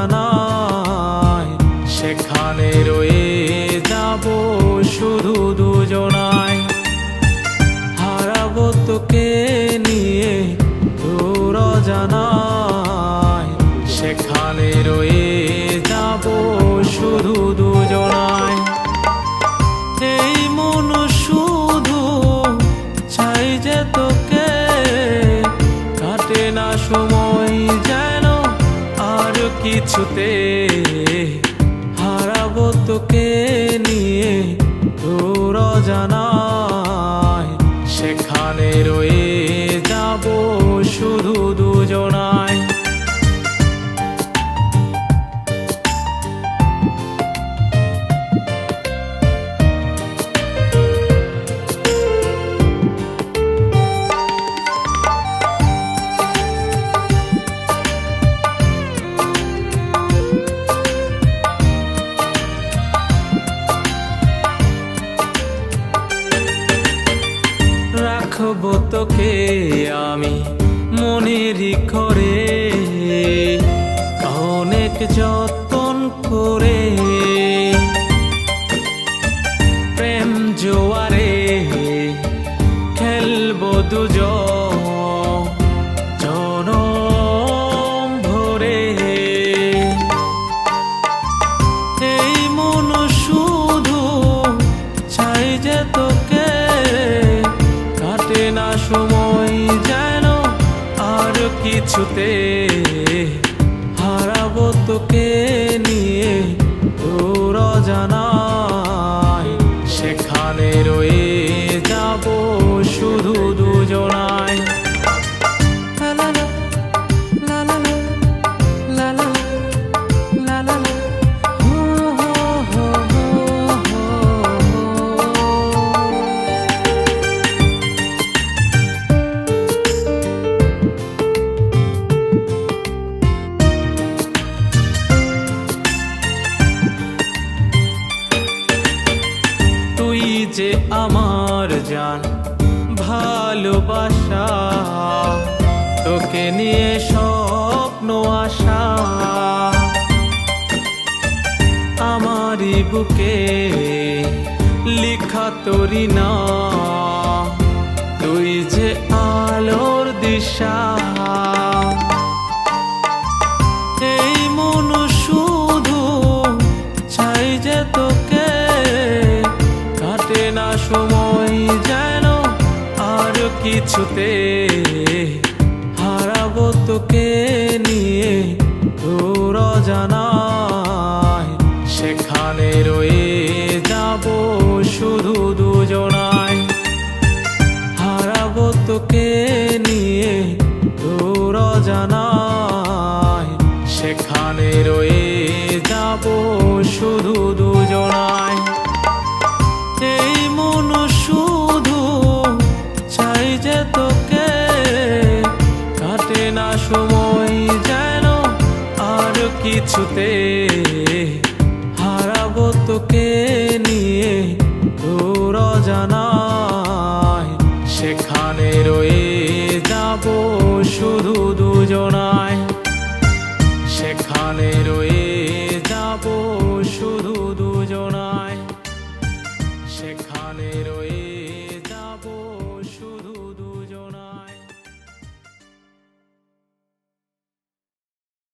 অজানায় সেখানে রয়ে যাব শুধু দুজনায়। হারাবো তোকে নিয়ে দূর অজানায় সেখানে রয়ে যাব শুধু দুজনায়। এই মন শুধু চাই যে তোকে, কাটে না সময় যেন আর কিছুতে। হারাবো তোকে নিয়ে দূর অজানায় সেখানে রয়ে যাব শুধু দুজনায়। রাখবো তোকে আমি মনেরই ঘরে, অনেক যত্ন করে। প্রেম জোয়ারে খেলবো দুজন জনম ভরে। এই মন শুধু চাই যে তোকে, কাটে না সময় যেন আর কিছুতে। হারাবো তোকে নিয়ে দূর অজানায় সেখানে রয়ে যাব শুধু দুজনায়। তুই যে আমার জান ভালোবাসা, তোকে নিয়ে স্বপ্ন আশা। আমারই বুকে লিখা তোরি না, তুই যে আলোর দিশা। এই মন শুধু চাই যে তোকে, কাটে না সময় যেন আর কিছুতে। হারাবো তোকে নিয়ে দূর অজানায় সেখানে রয়ে যাব শুধু দুজনায়। হারাবো তোকে নিয়ে দূর অজানায় সেখানে রয়ে যাব শুধু দুজনায়। এই মন শুধু চাই যে তোকে, কাটে না সময় যেন আর কিছুতে। হারাবো তোকে নিয়ে দূর অজানায় সেখানে রয়ে যাব শুধু দুজনায় সেখানে রয়ে